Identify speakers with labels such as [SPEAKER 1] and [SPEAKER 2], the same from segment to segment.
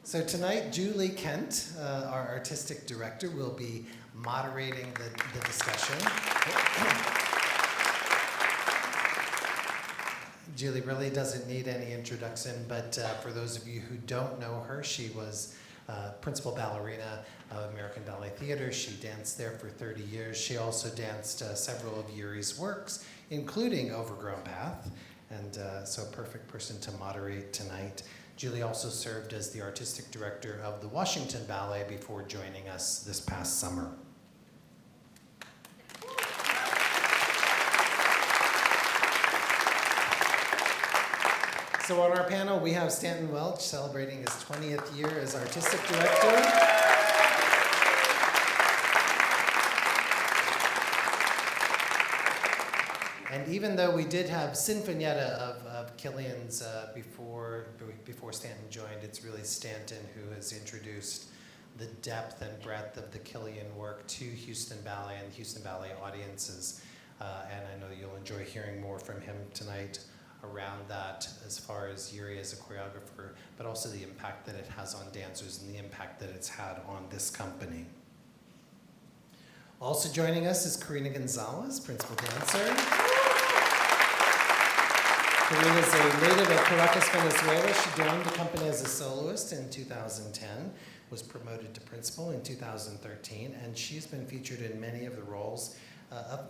[SPEAKER 1] So tonight, Julie Kent, our artistic director, will be moderating the discussion. Julie really doesn't need any introduction, but for those of you who don't know her, she was principal ballerina of American Ballet Theater. She danced there for 30 years. She also danced several of Jiri's works, including Overgrown Path, and so a perfect person to moderate tonight. Julie also served as the artistic director of the Washington Ballet before joining us this past summer. So on our panel, we have Stanton Welch celebrating his 20th year as artistic director. And even though we did have Sinfonietta of Kylián's before Stanton joined, it's really Stanton who has introduced the depth and breadth of the Kylián work to Houston Ballet and Houston Ballet audiences. And I know you'll enjoy hearing more from him tonight around that, as far as Jiri as a choreographer, but also the impact that it has on dancers and the impact that it's had on this company. Also joining us is Karina González, principal dancer. Karina is a native of Caracas, Venezuela. She joined the company as a soloist in 2010, was promoted to principal in 2013, and she's been featured in many of the roles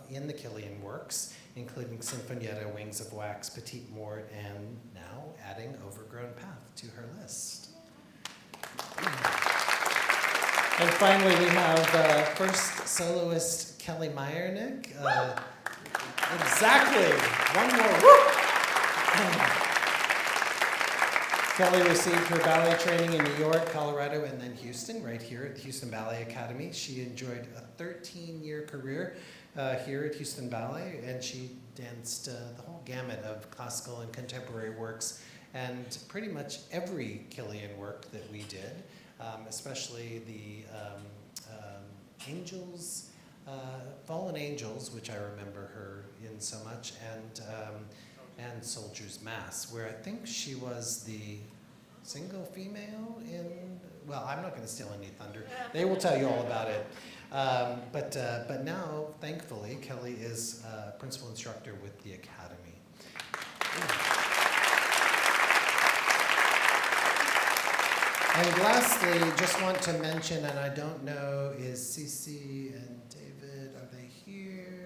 [SPEAKER 1] in the Kylián works, including Sinfonietta, Wings of Wax, Petite Mort, and now adding Overgrown Path to her list. And finally, we have First Soloist Kelly Myernick. Exactly, one more. Woo! Kelly received her ballet training in New York, Colorado, and then Houston, right here at the Houston Ballet Academy. She enjoyed a 13-year career here at Houston Ballet, and she danced the whole gamut of classical and contemporary works, and pretty much every Kylián work that we did, especially the Angels, Fallen Angels, which I remember her in so much, and Soldier's Mass, where I think she was the single female in, well, I'm not going to steal any thunder. They will tell you all about it. But now, thankfully, Kelly is principal instructor with the Academy. And lastly, just want to mention, and I don't know, is Cece and David, are they here?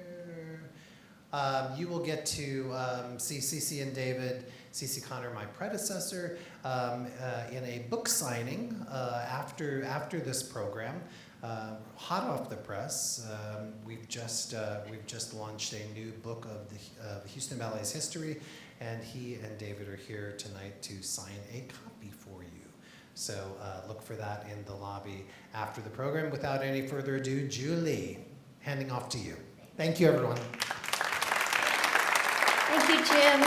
[SPEAKER 1] You will get to see Cece and David, Cece Connor, my predecessor, in a book signing after this program. Hot off the press, we've just launched a new book of Houston Ballet's history, and he and David are here tonight to sign a copy for you. So look for that in the lobby after the program. Without any further ado, Julie, handing off to you. Thank you, everyone.
[SPEAKER 2] Thank you, Jim.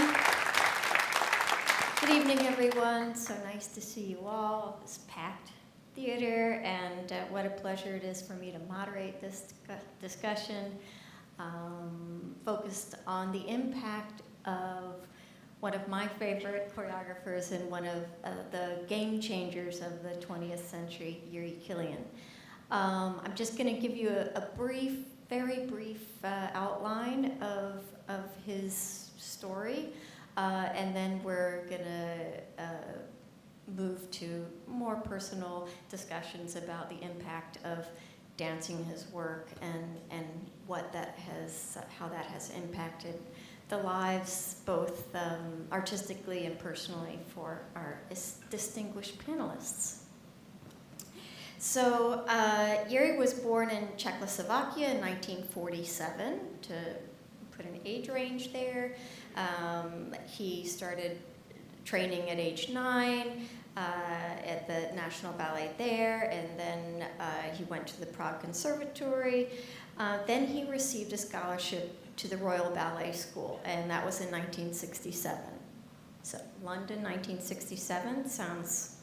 [SPEAKER 2] Good evening, everyone. So nice to see you all. This packed theater, and what a pleasure it is for me to moderate this discussion focused on the impact of one of my favorite choreographers and one of the game changers of the 20th century, Jiří Kylián. I'm just going to give you a brief, very brief outline of his story, and then we're going to move to more personal discussions about the impact of dancing his work and what that has, how that has impacted the lives, both artistically and personally, for our distinguished panelists. So Jiri was born in Czechoslovakia in 1947, to put an age range there. He started training at age 9 at the National Ballet there, and then he went to the Prague Conservatory. Then he received a scholarship to the Royal Ballet School, and that was in 1967. So London, 1967, sounds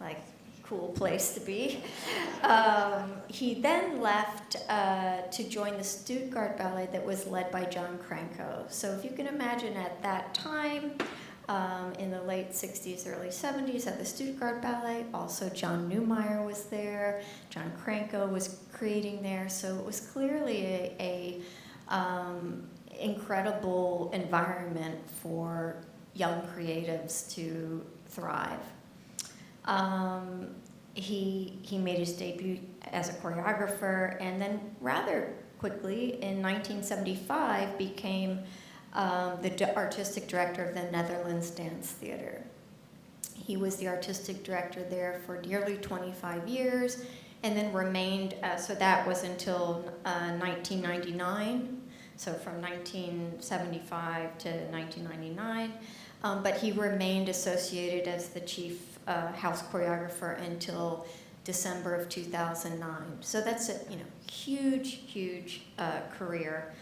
[SPEAKER 2] like a cool place to be. He then left to join the Stuttgart Ballet that was led by John Cranko. So if you can imagine, at that time, in the late 60s, early 70s at the Stuttgart Ballet. Also, John Neumeier was there. John Cranko was creating there. So it was clearly a incredible environment for young creatives to thrive. He made his debut as a choreographer, and then rather quickly in 1975 became the artistic director of the Netherlands Dance Theater. He was the artistic director there for nearly 25 years, and then remained, so that was until 1999, so from 1975 to 1999, but he remained associated as the chief house choreographer until December of 2009. So that's a huge career.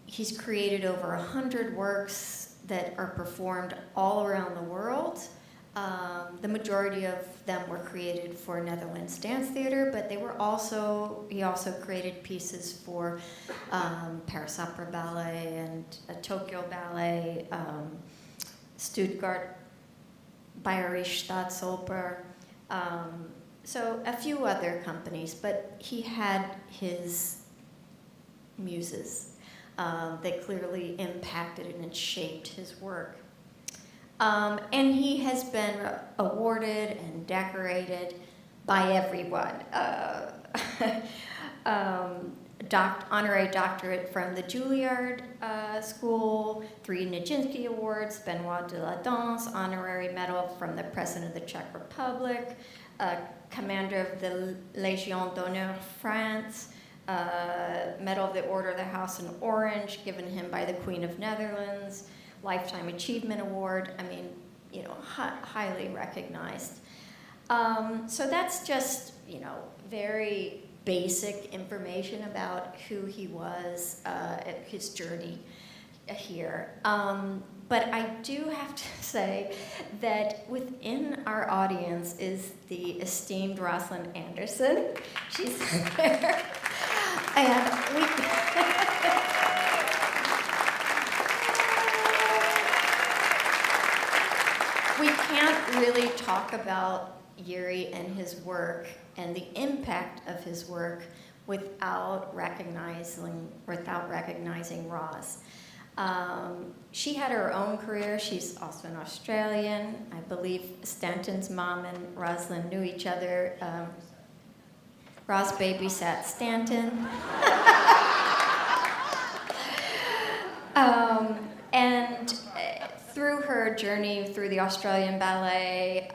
[SPEAKER 2] He's created over 100 works that are performed all around the world. The majority of them were created for Netherlands Dance Theater, but he also created pieces for Paris Opera Ballet and Tokyo Ballet, Stuttgart Bayerische Staatsoper, so a few other companies, but he had his muses that clearly impacted and shaped his work. And he has been awarded and decorated by everyone. Honorary doctorate from the Juilliard School, 3 Nijinsky Awards, Benoit de la Danse, honorary medal from the President of the Czech Republic, commander of the Légion d'honneur France, Medal of the Order of the House in Orange, given him by the Queen of Netherlands, Lifetime Achievement Award. I mean, highly recognized. So that's just, very basic information about who he was, his journey here. But I do have to say that within our audience is the esteemed Roslyn Anderson. She's there. And we can't really talk about Jiri and his work and the impact of his work without recognizing Roz. She had her own career. She's also an Australian. I believe Stanton's mom and Roslyn knew each other. Roz babysat Stanton. And through her journey through the Australian Ballet,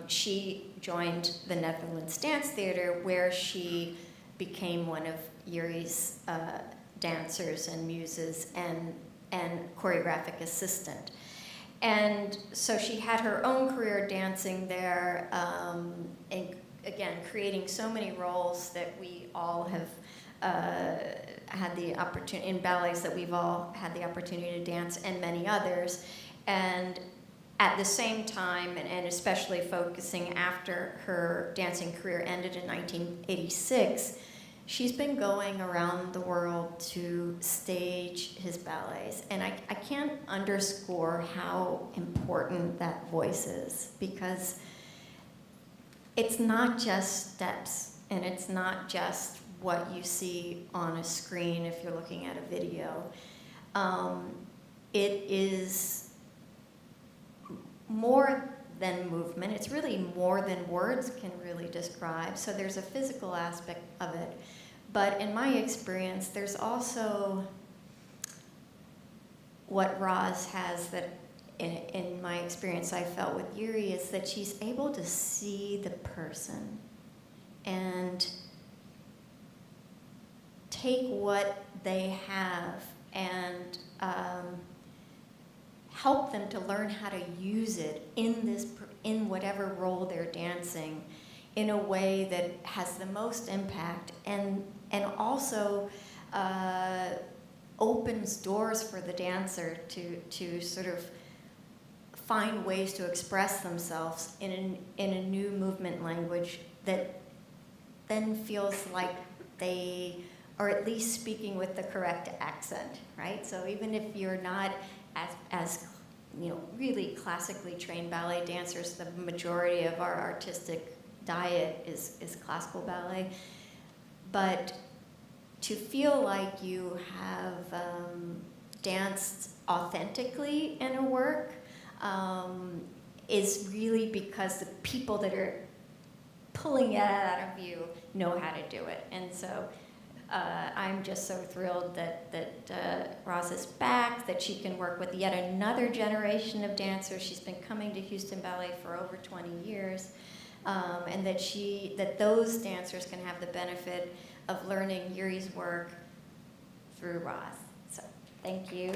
[SPEAKER 2] she joined the Netherlands Dance Theater, where she became one of Jiri's dancers and muses and choreographic assistant. And so she had her own career dancing there, and again, creating so many roles that we all have had the opportunity, in ballets that we've all had the opportunity to dance, and many others. And at the same time, and especially focusing after her dancing career ended in 1986, she's been going around the world to stage his ballets. And I can't underscore how important that voice is, because it's not just steps, and it's not just what you see on a screen if you're looking at a video. It is more than movement. It's really more than words can really describe. So there's a physical aspect of it. But in my experience, there's also what Roz has that, in my experience, I felt with Jiri, is that she's able to see the person and take what they have and help them to learn how to use it in whatever role they're dancing in a way that has the most impact, and also opens doors for the dancer to sort of find ways to express themselves in a new movement language that then feels like they are at least speaking with the correct accent, right? So even if you're not as really classically trained ballet dancers. The majority of our artistic diet is classical ballet. But to feel like you have danced authentically in a work is really because the people that are pulling it out of you know how to do it. And so I'm just so thrilled that Roz is back, that she can work with yet another generation of dancers. She's been coming to Houston Ballet for over 20 years, and that those dancers can have the benefit of learning Jiri's work through Roz. So thank you.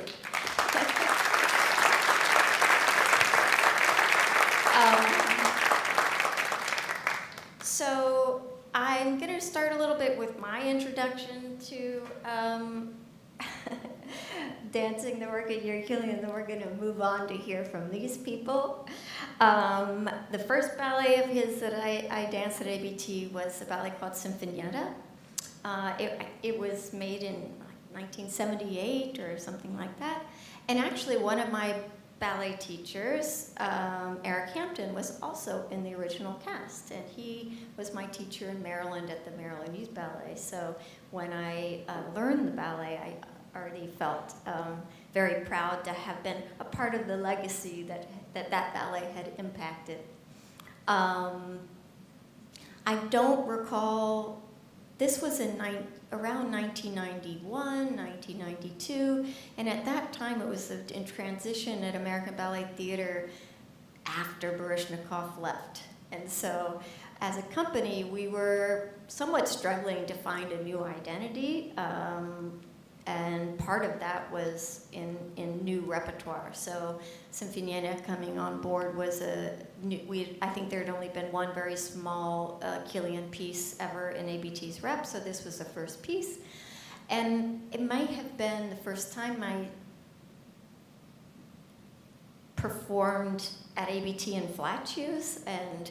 [SPEAKER 2] So I'm going to start a little bit with my introduction to dancing the work of Jiří Kylián, and then we're going to move on to hear from these people. The first ballet of his that I danced at ABT was a ballet called Sinfonietta. It was made in 1978 or something like that. And actually one of my ballet teachers, Eric Hampton, was also in the original cast, and he was my teacher in Maryland at the Maryland Youth Ballet. So when I learned the ballet, I already felt very proud to have been a part of the legacy that ballet had impacted. I don't recall, this was around 1991, 1992, and at that time it was in transition at American Ballet Theater after Baryshnikov left. And so as a company, we were somewhat struggling to find a new identity, and part of that was in new repertoire. So Sinfonietta coming on board was I think there had only been one very small Kylián piece ever in ABT's rep, so this was the first piece. And it might have been the first time I performed at ABT in flat shoes and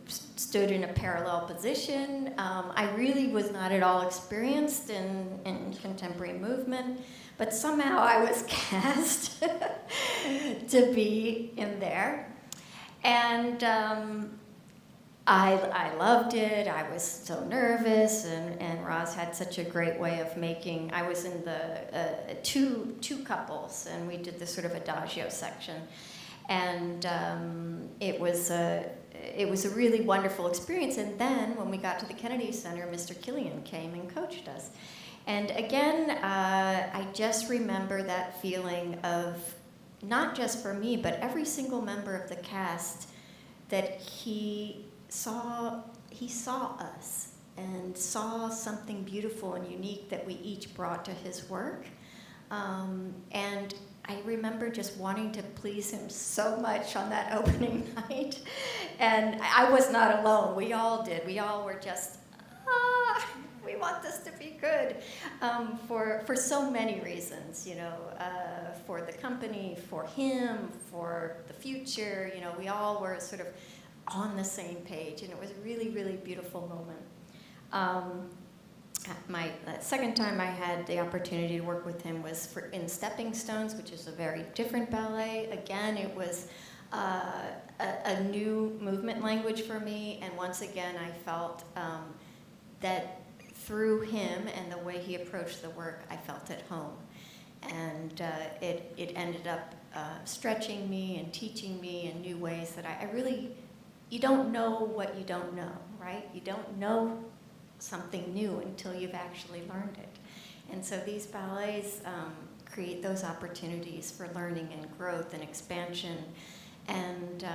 [SPEAKER 2] stood in a parallel position. I really was not at all experienced in contemporary movement, but somehow I was cast to be in there. And I loved it. I was so nervous, and Roz had such a great way of making. I was in the two couples, and we did this sort of adagio section. And it was a really wonderful experience. And then when we got to the Kennedy Center, Mr. Kylián came and coached us. And again, I just remember that feeling of, not just for me, but every single member of the cast, that he saw us and saw something beautiful and unique that we each brought to his work. And I remember just wanting to please him so much on that opening night. And I was not alone. We all did. We all were just, we want this to be good, for so many reasons, for the company, for him, for the future. We all were sort of on the same page, and it was a really, really beautiful moment. My second time I had the opportunity to work with him was in Stepping Stones, which is a very different ballet. Again, it was a new movement language for me, and once again I felt that through him and the way he approached the work, I felt at home. And it ended up stretching me and teaching me in new ways that I really, you don't know what you don't know, right? You don't know something new until you've actually learned it. And so these ballets create those opportunities for learning and growth and expansion. And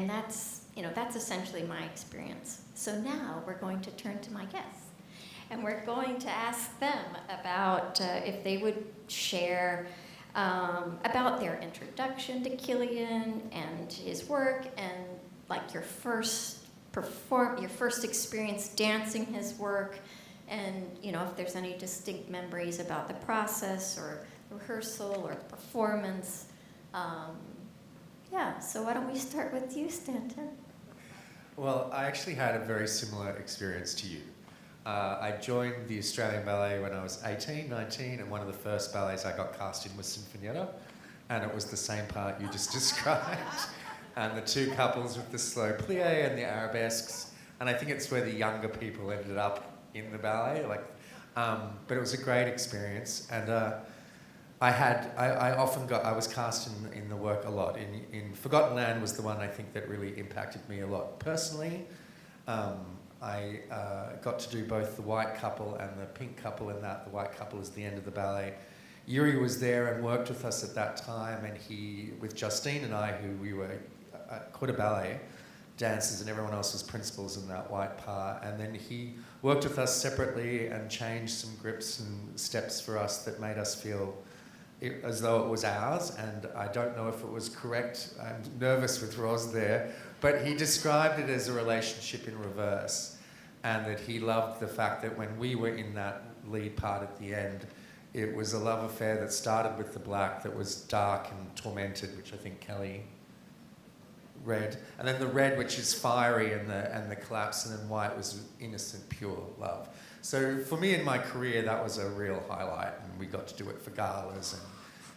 [SPEAKER 2] that's essentially my experience. So now we're going to turn to my guests. And we're going to ask them about if they would share about their introduction to Kylián and his work, and like your first experience dancing his work, and if there's any distinct memories about the process or rehearsal or performance. So why don't we start with you, Stanton?
[SPEAKER 3] Well, I actually had a very similar experience to you. I joined the Australian Ballet when I was 18, 19, and one of the first ballets I got cast in was Sinfonietta. and it was the same part you just described. And the two couples with the slow plie and the arabesques. And I think it's where the younger people ended up in the ballet. But it was a great experience. And I was cast in the work a lot. In Forgotten Land was the one I think that really impacted me a lot personally. I got to do both the white couple and the pink couple in that. The white couple is the end of the ballet. Jiri was there and worked with us at that time, and he, with Justine and I, who we were quarter ballet dancers, and everyone else was principals in that white part. And then he worked with us separately and changed some grips and steps for us that made us feel as though it was ours. And I don't know if it was correct. I'm nervous with Ros there, but he described it as a relationship in reverse, and that he loved the fact that when we were in that lead part at the end, it was a love affair that started with the black that was dark and tormented, which I think Kelly read, and then the red, which is fiery, and the collapse, and then white was innocent, pure love. So for me in my career, that was a real highlight, and we got to do it for galas and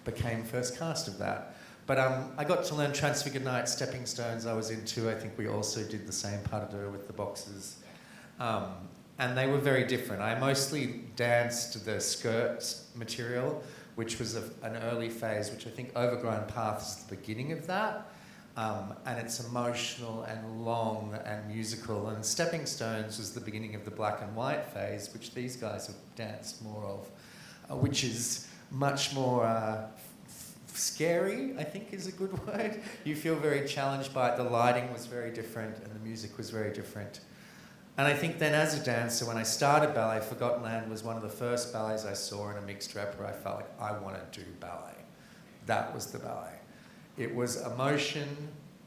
[SPEAKER 3] became first cast of that. But I got to learn Transfigured Night, Stepping Stones I was into. I think we also did the same pas de deux with the boxers. And they were very different. I mostly danced the skirt material, which was an early phase, which I think Overgrown Path is the beginning of that. And it's emotional and long and musical. And Stepping Stones was the beginning of the black and white phase, which these guys have danced more of, which is much more scary, I think is a good word. You feel very challenged by it. The lighting was very different and the music was very different. And I think then as a dancer, when I started ballet, Forgotten Land was one of the first ballets I saw in a mixed rep where I felt like I want to do ballet. That was the ballet. It was emotion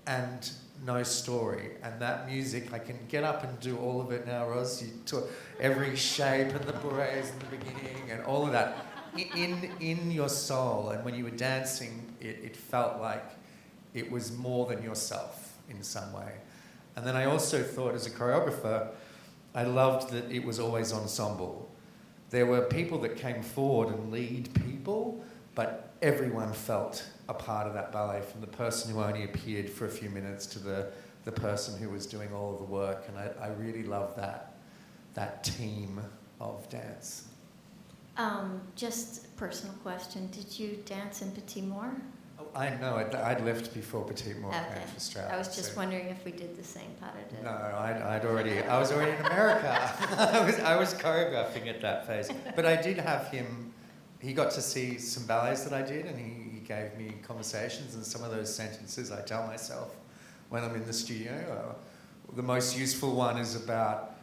[SPEAKER 3] and no story. And that music, I can get up and do all of it now, Ros. You took every shape and the bourrées in the beginning and all of that in your soul. And when you were dancing, it felt like it was more than yourself in some way. And then I also thought, as a choreographer, I loved that it was always ensemble. There were people that came forward and lead people, but everyone felt a part of that ballet, from the person who only appeared for a few minutes to the person who was doing all of the work. And I really love that team of dance.
[SPEAKER 2] Just a personal question. Did you dance in Petit Moor?
[SPEAKER 3] I know, I'd left before Petit Moor came to Australia.
[SPEAKER 2] I was just wondering if we did the same pas de deux.
[SPEAKER 3] No, I was already in America. I was choreographing at that phase. But I did have him, he got to see some ballets that I did, and he gave me conversations, and some of those sentences I tell myself when I'm in the studio. The most useful one is about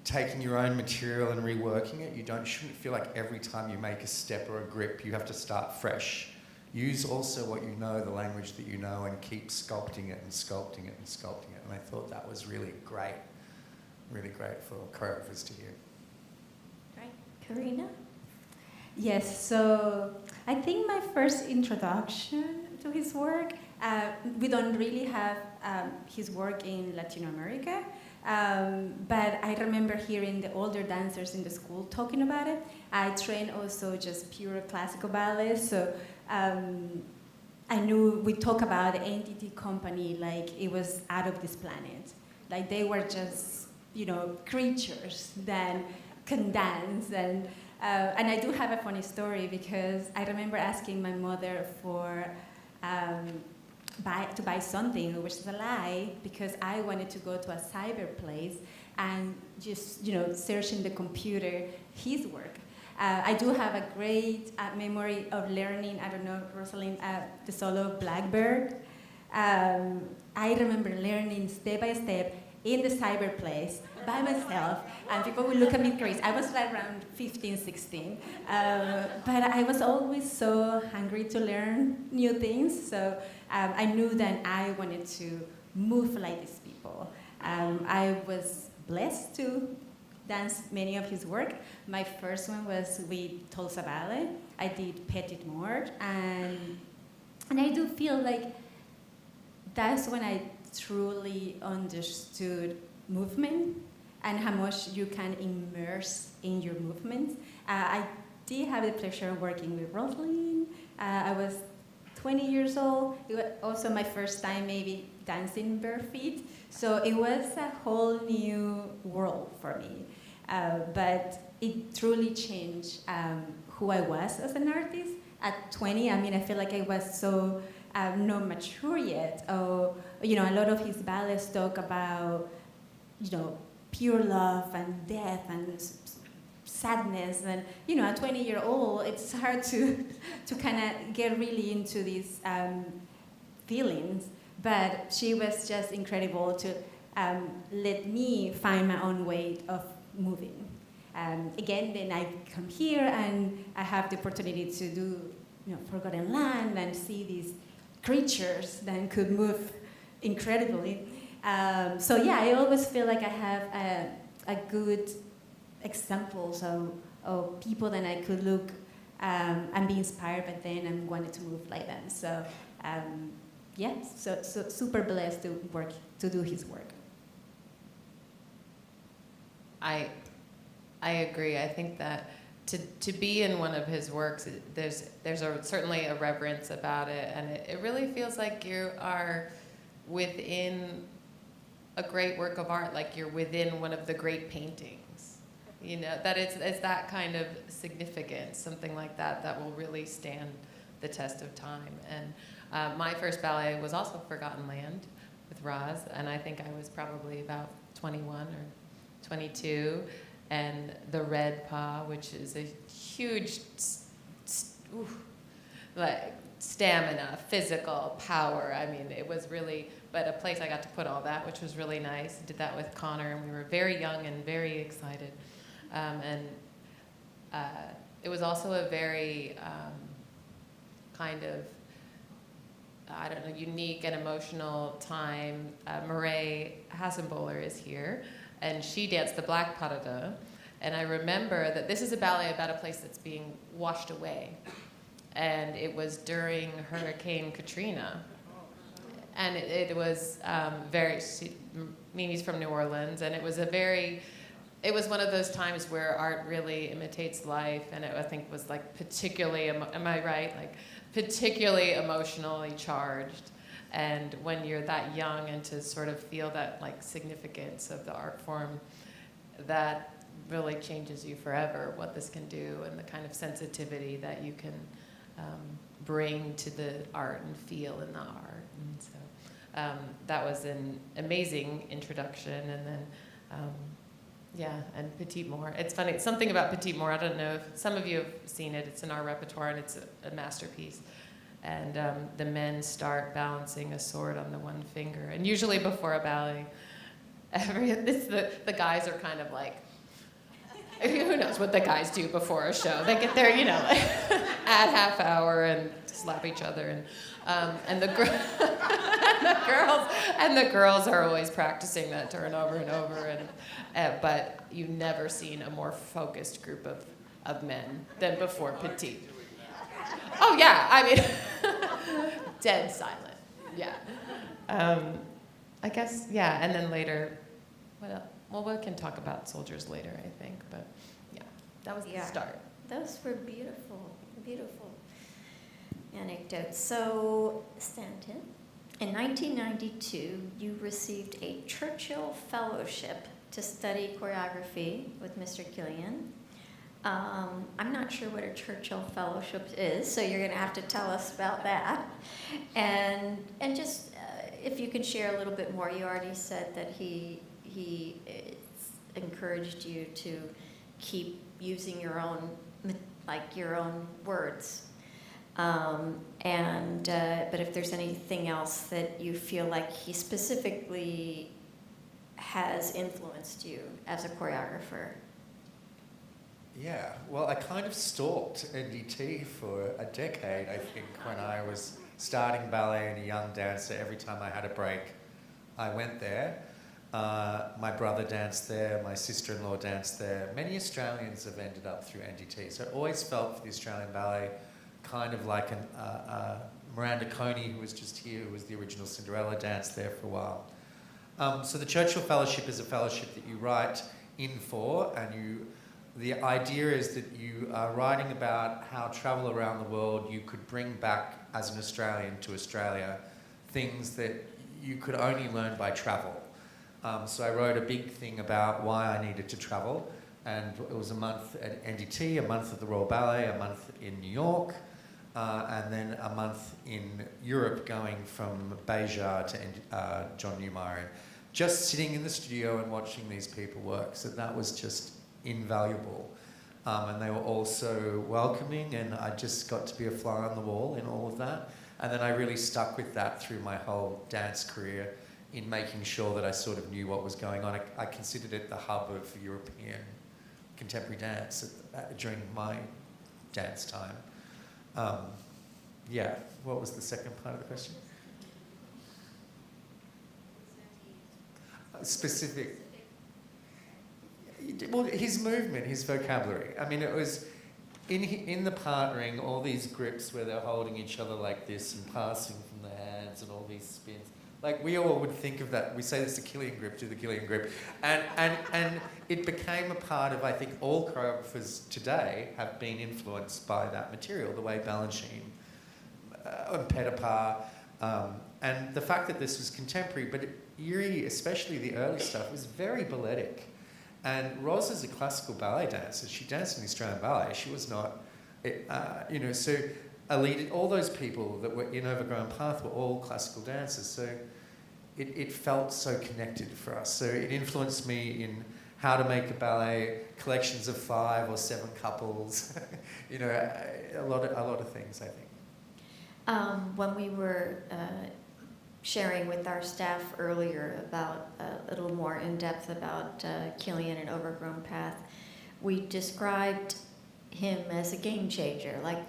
[SPEAKER 3] taking your own material and reworking it. Shouldn't feel like every time you make a step or a grip, you have to start fresh. Use also what you know, the language that you know, and keep sculpting it and sculpting it and sculpting it. And I thought that was really great for choreographers to hear.
[SPEAKER 2] Great. Karina?
[SPEAKER 4] Yes, so I think my first introduction to his work, we don't really have his work in Latin America, but I remember hearing the older dancers in the school talking about it. I trained also just pure classical ballet, so I knew we talk about the entity company like it was out of this planet. Like they were just, creatures that can dance. And I do have a funny story because I remember asking my mother to buy something, which is a lie, because I wanted to go to a cyber place and just, search in the computer his work. I do have a great memory of learning, I don't know, Rosalind, the solo Blackbird. I remember learning step by step in the cyber place by myself, and people would look at me crazy. I was like around 15, 16, but I was always so hungry to learn new things, so I knew that I wanted to move like these people. I was blessed to dance many of his work. My first one was with Tulsa Ballet. I did Petit Moor, and I do feel like that's when I truly understood movement and how much you can immerse in your movements. I did have the pleasure of working with Roslyn. I was 20 years old. It was also my first time maybe dancing bare feet. So it was a whole new world for me. But it truly changed who I was as an artist. At 20, I mean, I feel like I was so not mature yet. A lot of his ballets talk about, pure love and death and sadness. And, at 20-year-old, it's hard to kind of get really into these feelings. But she was just incredible to let me find my own way of moving. Again, then I come here and I have the opportunity to do, Forgotten Land and see these creatures that could move incredibly. I always feel like I have a good examples of people that I could look and be inspired by them and wanted to move like them. So, so super blessed to do his work.
[SPEAKER 5] I agree. I think that to be in one of his works, there's certainly a reverence about it, and it really feels like you are within a great work of art, like you're within one of the great paintings. That it's that kind of significance, something like that will really stand the test of time. And my first ballet was also Forgotten Land with Roz, and I think I was probably about 21 or 22. And the Red Paw, which is a huge stamina, physical power. I mean, it was really, but a place I got to put all that, which was really nice. I did that with Connor, and we were very young and very excited. It was also a very kind of, unique and emotional time. Marae Hassenbohler is here. And she danced the Black Pas de Deux. And I remember that this is a ballet about a place that's being washed away. And it was during Hurricane Katrina. And it was Mimi's from New Orleans, and it was one of those times where art really imitates life, and I think was like particularly, am I right? Like particularly emotionally charged. And when you're that young, and to sort of feel that like significance of the art form, that really changes you forever, what this can do and the kind of sensitivity that you can bring to the art and feel in the art. And so that was an amazing introduction. And then, and Petite Moore. It's funny, something about Petite Moore, I don't know if some of you have seen it, it's in our repertoire and it's a masterpiece. And the men start balancing a sword on the one finger. And usually before a ballet, the guys are kind of like, who knows what the guys do before a show? They get there, at half hour and slap each other. And the girls are always practicing that turn over and over. But you've never seen a more focused group of men than before Petite. Oh, yeah, I mean, dead silent, yeah. I guess, and then later, what else? Well, we can talk about soldiers later, I think, but yeah, that was the start.
[SPEAKER 2] Those were beautiful, beautiful anecdotes. So, Stanton, in 1992, you received a Churchill Fellowship to study choreography with Mr. Kylián. I'm not sure what a Churchill Fellowship is, so you're going to have to tell us about that. And just if you can share a little bit more, you already said that he encouraged you to keep using your own words. But if there's anything else that you feel like he specifically has influenced you as a choreographer.
[SPEAKER 3] Yeah, well, I kind of stalked NDT for a decade, I think, when I was starting ballet and a young dancer. Every time I had a break, I went there. My brother danced there, my sister-in-law danced there. Many Australians have ended up through NDT, so I always felt for the Australian ballet kind of like Miranda Coney, who was just here, who was the original Cinderella, danced there for a while. So the Churchill Fellowship is a fellowship that you write in for, and the idea is that you are writing about how travel around the world you could bring back as an Australian to Australia, things that you could only learn by travel. So I wrote a big thing about why I needed to travel, and it was a month at NDT, a month at the Royal Ballet, a month in New York, and then a month in Europe, going from Beja to John Newmeyer. And just sitting in the studio and watching these people work, so that was just invaluable. And they were all so welcoming, and I just got to be a fly on the wall in all of that. And then I really stuck with that through my whole dance career, in making sure that I sort of knew what was going on. I considered it the hub of European contemporary dance during my dance time. Yeah, what was the second part of the question? Specific. Well, his movement, his vocabulary. I mean, it was in the partnering, all these grips where they're holding each other like this and passing from the hands and all these spins. Like, we all would think of that. We say this, the Kylián grip, do the Kylián grip. And it became a part of, I think, all choreographers today have been influenced by that material, the way Balanchine and Pettipas, and the fact that this was contemporary, but Jiri, especially the early stuff, was very balletic. And Ros is a classical ballet dancer. She danced in the Australian Ballet. She was not, so all those people that were in Overgrown Path were all classical dancers. So it felt so connected for us. So it influenced me in how to make a ballet, collections of 5 or 7 couples, a lot of things, I think.
[SPEAKER 2] When we were sharing with our staff earlier about a little more in depth about Kylián and Overgrown Path, we described him as a game changer. Like,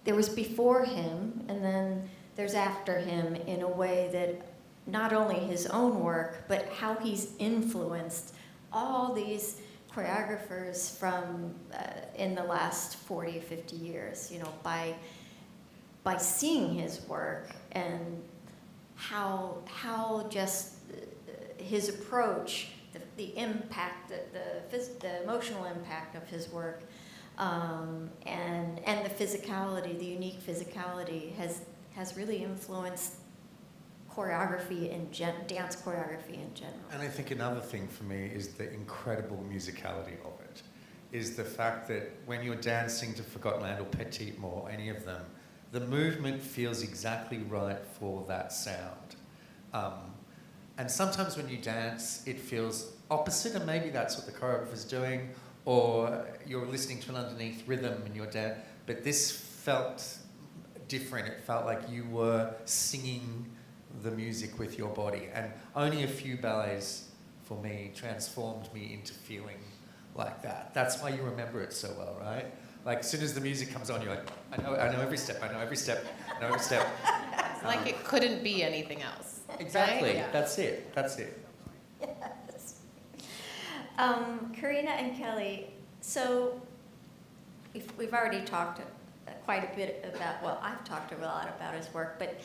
[SPEAKER 2] there was before him, and then there's after him, in a way that not only his own work, but how he's influenced all these choreographers from in the last 40, 50 years, by seeing his work, and how just his approach, the impact, the emotional impact of his work, and the physicality, the unique physicality has really influenced choreography and dance choreography in general.
[SPEAKER 3] And I think another thing for me is the incredible musicality of it, is the fact that when you're dancing to Forgotten Land or Petit Mort, or any of them, the movement feels exactly right for that sound. And sometimes when you dance, it feels opposite, and maybe that's what the choreographer's doing, or you're listening to an underneath rhythm and you're dancing. But this felt different. It felt like you were singing the music with your body. And only a few ballets, for me, transformed me into feeling like that. That's why you remember it so well, right? Like, as soon as the music comes on, you're like, I know every step, I know every step, I know every step.
[SPEAKER 5] It's like it couldn't be anything else.
[SPEAKER 3] Exactly,
[SPEAKER 5] right? Yeah.
[SPEAKER 3] That's it.
[SPEAKER 2] Yes. Karina and Kelly, so we've already talked quite a bit about, well, I've talked a lot about his work, but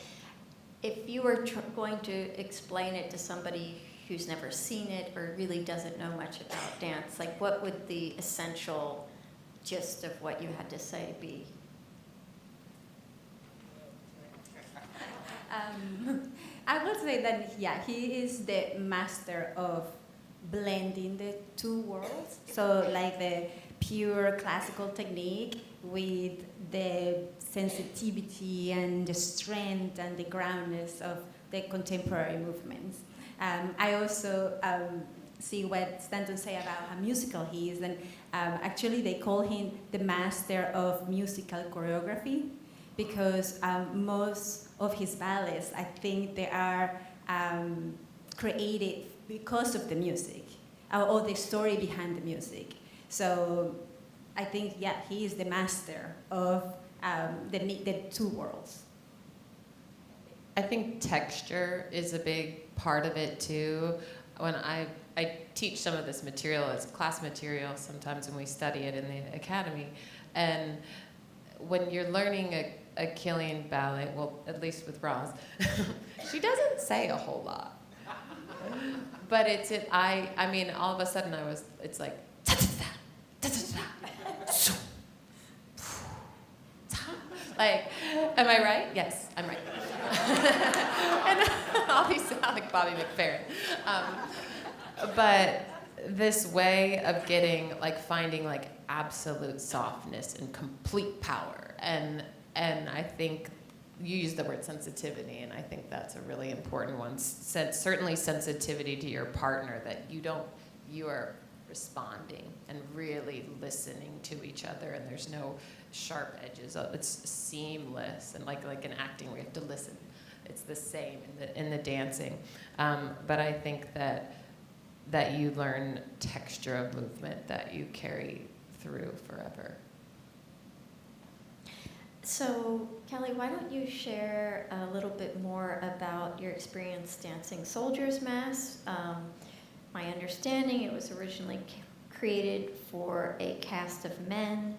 [SPEAKER 2] if you were going to explain it to somebody who's never seen it or really doesn't know much about dance, like, what would the essential gist of what you had to say be?
[SPEAKER 4] I would say that, he is the master of blending the two worlds. So, like, the pure classical technique with the sensitivity and the strength and the groundness of the contemporary movements. I also see what Stanton say about how musical he is, and actually they call him the master of musical choreography, because most of his ballets, I think they are created because of the music, or the story behind the music. So I think, he is the master of the two worlds.
[SPEAKER 5] I think texture is a big part of it too. When I teach some of this material as class material sometimes when we study it in the academy, and when you're learning a Kylián ballet, well, at least with Roz, she doesn't say a whole lot. But I mean, all of a sudden it's like, Like, am I right? Yes, I'm right. And I'll be sound like Bobby McFerrin. But this way of getting, like, finding, like, absolute softness and complete power. And I think you use the word sensitivity, and I think that's a really important one. Certainly sensitivity to your partner, that you are responding and really listening to each other, and there's no sharp edges. It's seamless, and like in acting where you have to listen. It's the same in the dancing. But I think that you learn texture of movement that you carry through forever.
[SPEAKER 2] So, Kelly, why don't you share a little bit more about your experience dancing Soldier's Mass? My understanding, it was originally created for a cast of men,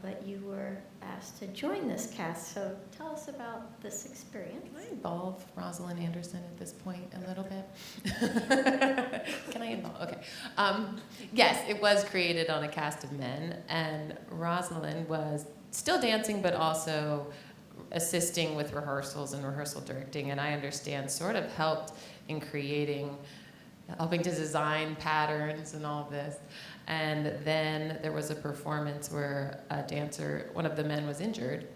[SPEAKER 2] but you were asked to join this cast. So tell us about this experience.
[SPEAKER 5] Can I involve Roslyn Anderson at this point a little bit? Can I involve? Okay. Yes, it was created on a cast of men, and Roslyn was still dancing, but also assisting with rehearsals and rehearsal directing, and I understand sort of helped in helping to design patterns and all of this. And then there was a performance where a dancer, one of the men was injured,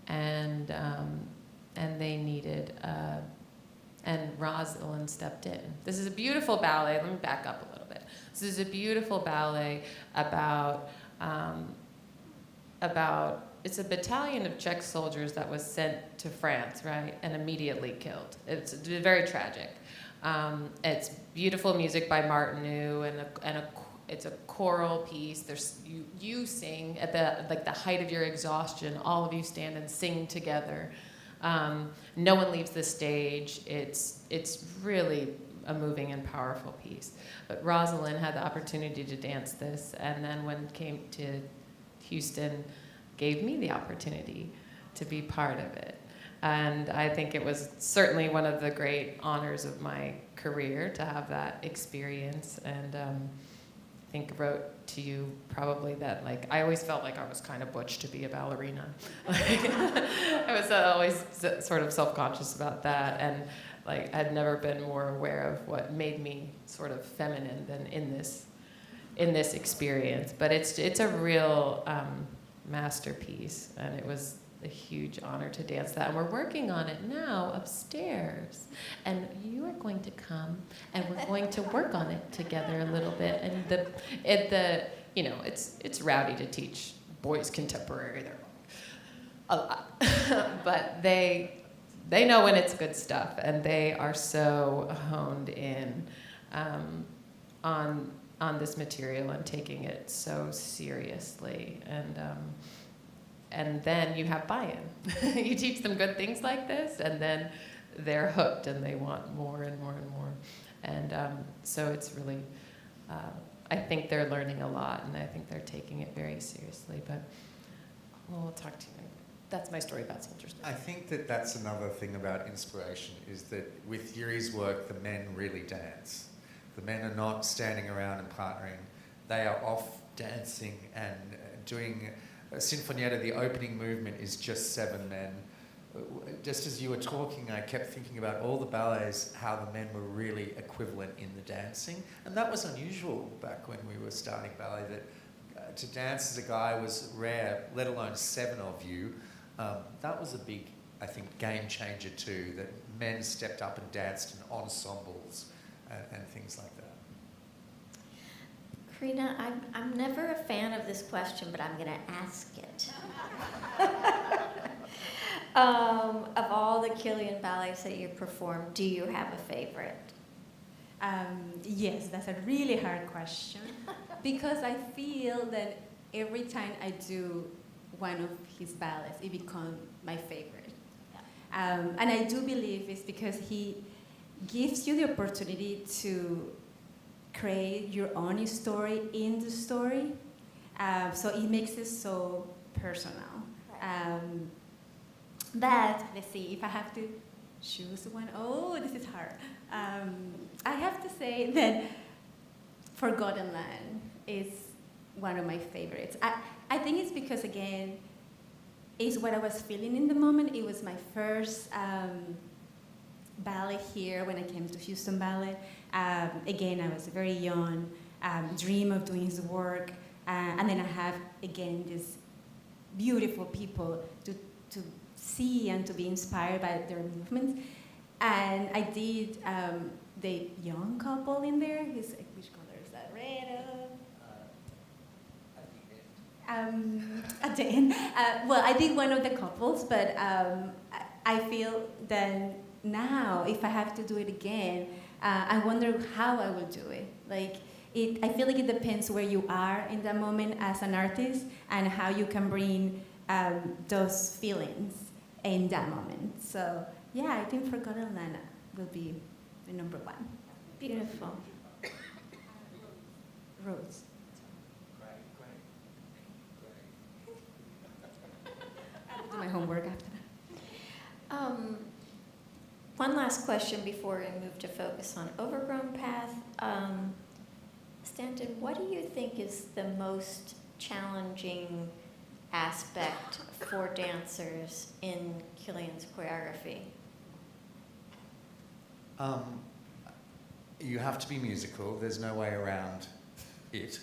[SPEAKER 5] and they needed, and Roslyn stepped in. This is a beautiful ballet. Let me back up a little bit. This is a beautiful ballet about it's a battalion of Czech soldiers that was sent to France, right, and immediately killed. It's very tragic. It's beautiful music by Martineau, and it's a choral piece. There's you sing at the height of your exhaustion. All of you stand and sing together. No one leaves the stage. It's really a moving and powerful piece. But Rosalind had the opportunity to dance this, and then when it came to Houston, gave me the opportunity to be part of it. And I think it was certainly one of the great honors of my career to have that experience. And I think wrote to you probably that, like, I always felt like I was kind of butch to be a ballerina. I was always sort of self-conscious about that, and like I'd never been more aware of what made me sort of feminine than in this experience. But it's a real masterpiece, and it was a huge honor to dance that. And we're working on it now upstairs, and you are going to come, and we're going to work on it together a little bit. And it's rowdy to teach boys contemporary. They're a lot, but they know when it's good stuff, and they are so honed in on this material and taking it so seriously. And then you have buy-in. You teach them good things like this, and then they're hooked, and they want more and more and more. And so it's really, I think they're learning a lot, and I think they're taking it very seriously. But we'll talk to you. That's my story about Soldiers.
[SPEAKER 3] I think that's another thing about inspiration, is that with Jiri's work, the men really dance. The men are not standing around and partnering. They are off dancing and doing... Sinfonietta, the opening movement is just 7 men. Just as you were talking, I kept thinking about all the ballets, how the men were really equivalent in the dancing. And that was unusual back when we were starting ballet, that to dance as a guy was rare, let alone 7 of you. That was a big, I think, game changer too, that men stepped up and danced in ensembles and things like that.
[SPEAKER 2] Karina, I'm never a fan of this question, but I'm going to ask it. Of all the Kylián ballets that you performed, do you have a favorite?
[SPEAKER 4] Yes, that's a really hard question, because I feel that every time I do one of his ballets, it becomes my favorite. And I do believe it's because he gives you the opportunity to create your own story in the story. So it makes it so personal. But let's see, if I have to choose one, oh, this is hard. I have to say that Forgotten Land is one of my favorites. I think it's because, again, is what I was feeling in the moment. It was my first ballet here when I came to Houston Ballet. Again, I was very young, dream of doing his work, and then I have, again, these beautiful people to see and to be inspired by their movements. And I did the young couple in there. Which color is that? Red? At the end. Well, I did one of the couples, but I feel that now, if I have to do it again, I wonder how I will do it. I feel like it depends where you are in that moment as an artist and how you can bring those feelings in that moment. So, yeah, I think Forgotten Land will be the number one.
[SPEAKER 2] Beautiful.
[SPEAKER 4] Rose. I'll do my homework after that.
[SPEAKER 2] One last question before we move to focus on Overgrown Path. Stanton, what do you think is the most challenging aspect for dancers in Kylián's choreography?
[SPEAKER 3] You have to be musical. There's no way around it.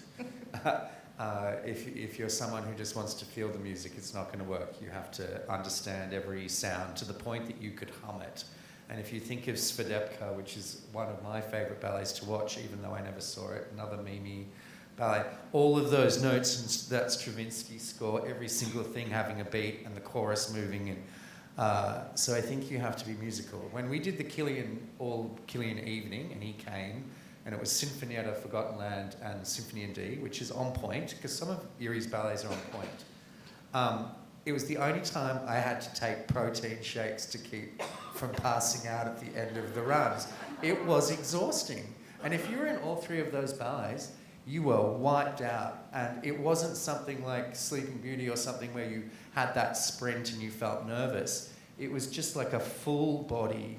[SPEAKER 3] If you're someone who just wants to feel the music, it's not going to work. You have to understand every sound to the point that you could hum it. And if you think of Svedepka, which is one of my favorite ballets to watch, even though I never saw it, another Mimi ballet, all of those notes and that Stravinsky score, every single thing having a beat and the chorus moving. And so I think you have to be musical. When we did the Kylián evening, and he came, and it was Sinfonietta, Forgotten Land, and Symphony in D, which is on point, because some of Jiri's ballets are on point. It was the only time I had to take protein shakes to keep from passing out at the end of the runs. It was exhausting. And if you were in all three of those ballets, you were wiped out. And it wasn't something like Sleeping Beauty or something where you had that sprint and you felt nervous. It was just like a full body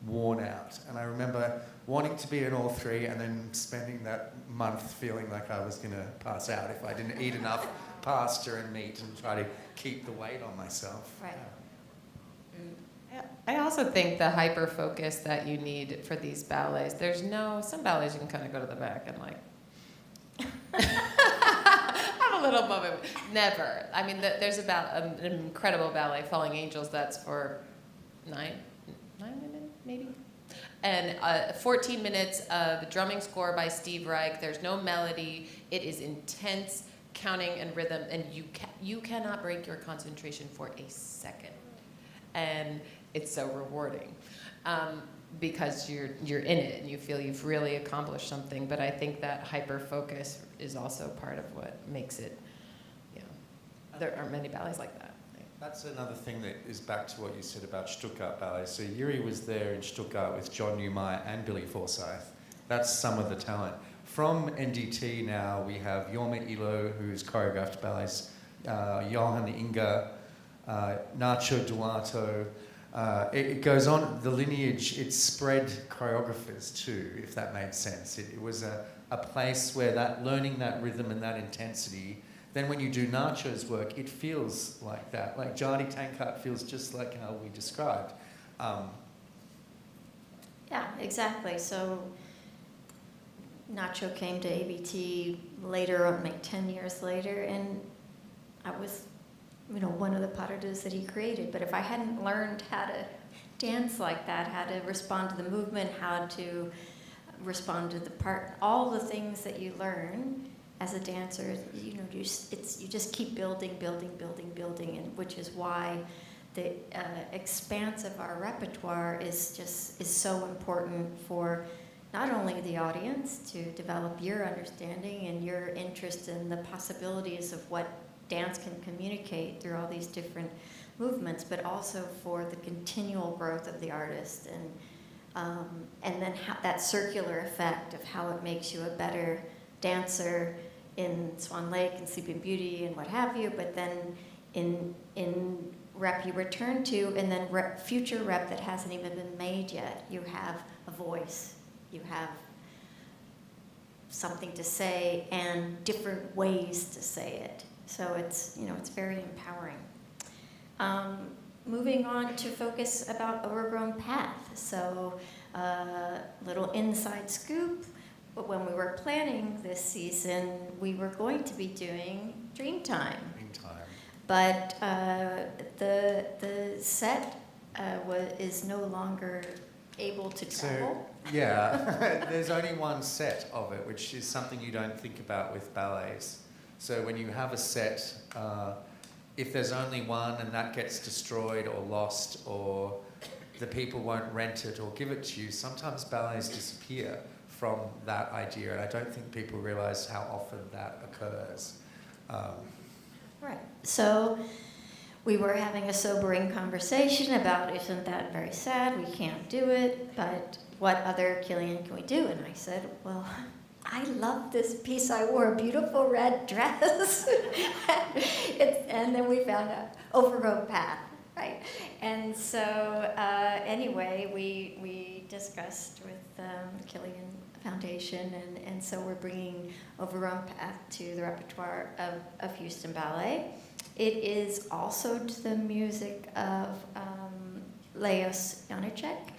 [SPEAKER 3] worn out. And I remember wanting to be in all three and then spending that month feeling like I was going to pass out if I didn't eat enough pasta and meat and try to keep the weight on myself.
[SPEAKER 2] Right.
[SPEAKER 5] I also think the hyper focus that you need for these ballets, some ballets you can kind of go to the back and have a little moment. Never. I mean, there's about an incredible ballet, Falling Angels, that's for 9 minutes, maybe? And 14 minutes of drumming score by Steve Reich. There's no melody. It is intense counting and rhythm, and you cannot break your concentration for a second. And it's so rewarding because you're in it and you feel you've really accomplished something. But I think that hyper focus is also part of what makes it. There aren't many ballets like that.
[SPEAKER 3] That's another thing that is back to what you said about Stuttgart Ballet. So Jiri was there in Stuttgart with John Newmeyer and Billy Forsyth. That's some of the talent. From NDT now, we have Jorma Ilo, who's choreographed ballets, Johan Inga, Nacho Duato. It goes on, the lineage, it spread choreographers too, if that made sense. It was a place where learning that rhythm and that intensity, then when you do Nacho's work, it feels like that. Like Jari Tankart feels just like how we described.
[SPEAKER 2] Yeah, exactly. So Nacho came to ABT later, like 10 years later, and I was, one of the paradas that he created. But if I hadn't learned how to dance like that, how to respond to the movement, how to respond to the part, all the things that you learn as a dancer, you just keep building, and which is why the expanse of our repertoire is so important for not only the audience to develop your understanding and your interest in the possibilities of what dance can communicate through all these different movements, but also for the continual growth of the artist, and then that circular effect of how it makes you a better dancer in Swan Lake and Sleeping Beauty and what have you, but then in rep you return to, and then future rep that hasn't even been made yet, you have a voice, you have something to say and different ways to say it. So it's very empowering. moving on to focus about Overgrown Path. So, little inside scoop. But when we were planning this season, we were going to be doing Dreamtime. But the set is no longer able to travel.
[SPEAKER 3] So, yeah, there's only one set of it, which is something you don't think about with ballets. So when you have a set, if there's only one and that gets destroyed or lost, or the people won't rent it or give it to you, sometimes ballets disappear from that idea, and I don't think people realize how often that occurs.
[SPEAKER 2] Right. So we were having a sobering conversation about, isn't that very sad? We can't do it, but what other Kylián can we do? And I said, well, I love this piece. I wore a beautiful red dress. And then we found out Overgrown Path, right? And so anyway, we discussed with Kylián Foundation, and so we're bringing Overgrown Path to the repertoire of Houston Ballet. It is also to the music of Leos Janicek,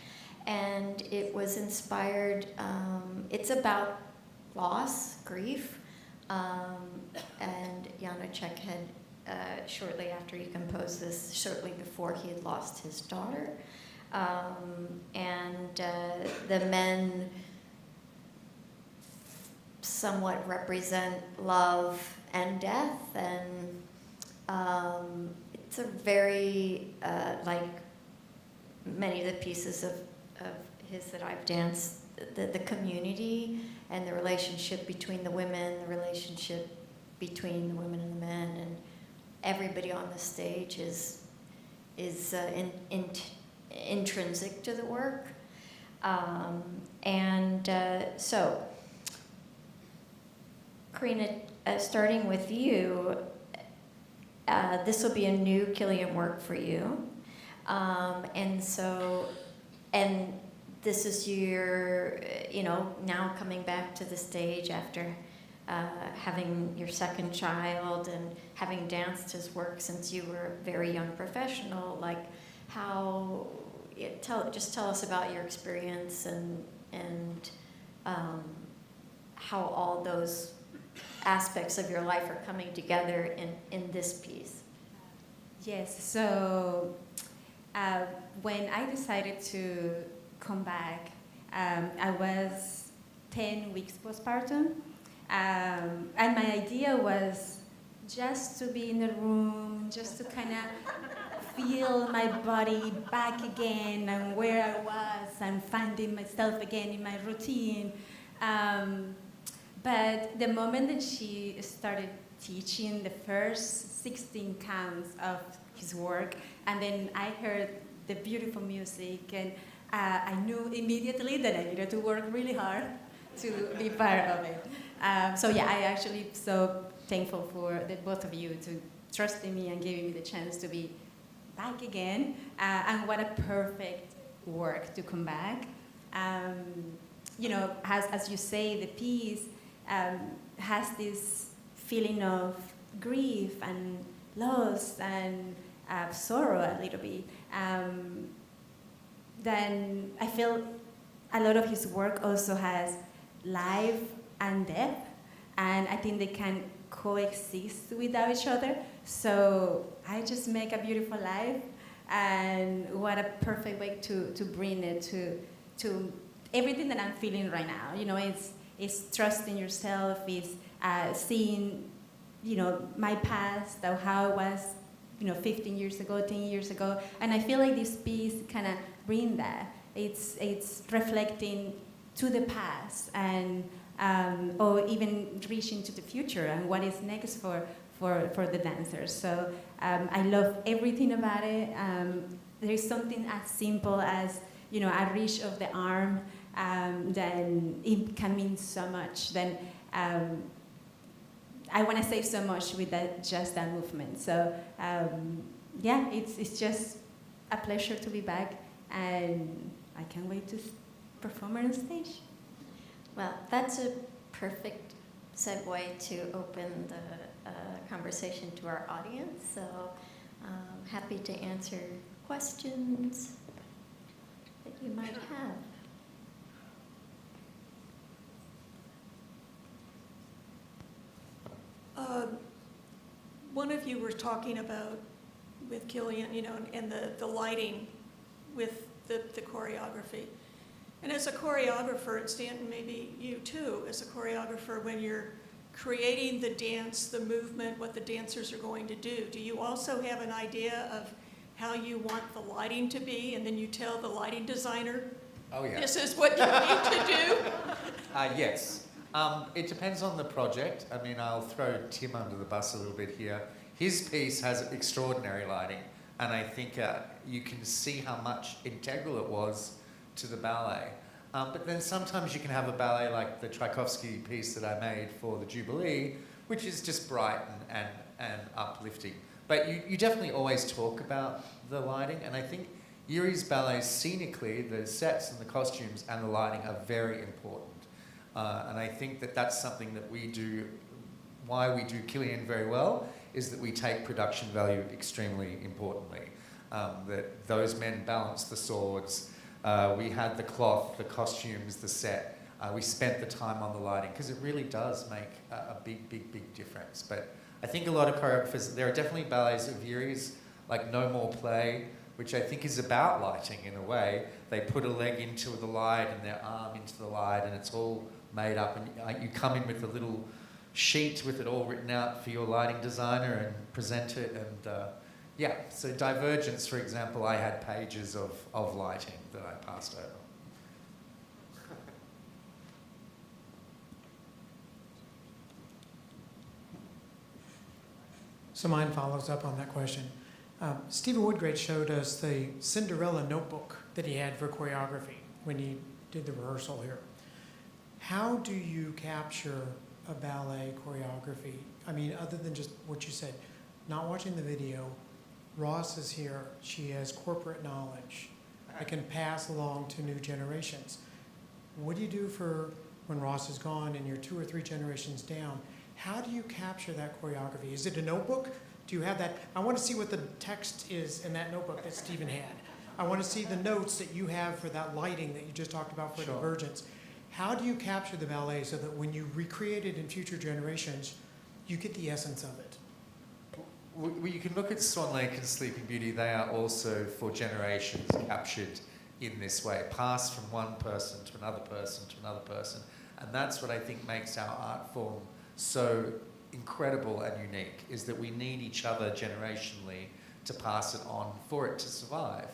[SPEAKER 2] and it was inspired, it's about loss, grief, and Janicek had, shortly after he composed this, shortly before he had lost his daughter, and the men somewhat represent love and death, and it's a very, like many of the pieces of his that I've danced, the community and the relationship between the women, the relationship between the women and the men, and everybody on the stage is intrinsic to the work. So, Karina, starting with you, this will be a new Kylián work for you. And this is your, now coming back to the stage after having your second child and having danced his work since you were a very young professional. Like, how, just tell us about your experience and how all those aspects of your life are coming together in this piece.
[SPEAKER 4] Yes, so when I decided to come back, I was 10 weeks postpartum, and my idea was just to be in a room, just to kind of feel my body back again and where I was and finding myself again in my routine. But the moment that she started teaching the first 16 counts of his work, and then I heard the beautiful music, and I knew immediately that I needed to work really hard to be part of it. So yeah, I actually so thankful for the both of you to trusting me and giving me the chance to be back again. And what a perfect work to come back. As you say, the piece has this feeling of grief and loss and sorrow a little bit. Then I feel a lot of his work also has life and death, and I think they can coexist without each other. So I just make a beautiful life, and what a perfect way to bring it to everything that I'm feeling right now. It's trusting yourself, it's seeing, my past, or how I was, 15 years ago, 10 years ago, and I feel like this piece kind of bring that. It's reflecting to the past, and or even reaching to the future and what is next for the dancers. So I love everything about it. There is something as simple as a reach of the arm. Then it can mean so much. Then I want to say so much with just that movement. So it's just a pleasure to be back, and I can't wait to perform on stage.
[SPEAKER 2] Well, that's a perfect segue to open the conversation to our audience. So Happy to answer questions that you might have.
[SPEAKER 6] One of you were talking about with Kylián, and the lighting with the choreography. And as a choreographer at Stanton, maybe you too, as a choreographer, when you're creating the dance, the movement, what the dancers are going to do you also have an idea of how you want the lighting to be, and then you tell the lighting designer,
[SPEAKER 3] Oh, yeah.
[SPEAKER 6] this is what you need to do?
[SPEAKER 3] Yes. It depends on the project. I mean, I'll throw Tim under the bus a little bit here. His piece has extraordinary lighting, and I think you can see how much integral it was to the ballet. But then sometimes you can have a ballet like the Tchaikovsky piece that I made for the Jubilee, which is just bright and uplifting. But you definitely always talk about the lighting, and I think Jiri's ballet, scenically, the sets and the costumes and the lighting are very important. And I think that that's something that we do, why we do Kylián very well, is that we take production value extremely importantly. That those men balance the swords, we had the cloth, the costumes, the set, we spent the time on the lighting, because it really does make a big, big, big difference. But I think a lot of choreographers, there are definitely ballets of Jiri's, like No More Play, which I think is about lighting in a way. They put a leg into the light and their arm into the light, and it's all made up, and you come in with a little sheet with it all written out for your lighting designer and present it, and yeah, so Divergence, for example, I had pages of lighting that I passed over.
[SPEAKER 7] So mine follows up on that question. Stephen Woodgrade showed us the Cinderella notebook that he had for choreography when he did the rehearsal here. How do you capture a ballet choreography? I mean, other than just what you said, not watching the video, Ross is here, she has corporate knowledge that can pass along to new generations. What do you do for when Ross is gone and you're 2 or 3 generations down? How do you capture that choreography? Is it a notebook? Do you have that? I want to see what the text is in that notebook that Stephen had. I want to see the notes that you have for that lighting that you just talked about for
[SPEAKER 3] Sure.
[SPEAKER 7] Divergence. How do you capture the ballet so that when you recreate it in future generations, you get the essence of it?
[SPEAKER 3] Well, you can look at Swan Lake and Sleeping Beauty. They are also, for generations, captured in this way, passed from one person to another person to another person. And that's what I think makes our art form so incredible and unique, is that we need each other generationally to pass it on for it to survive.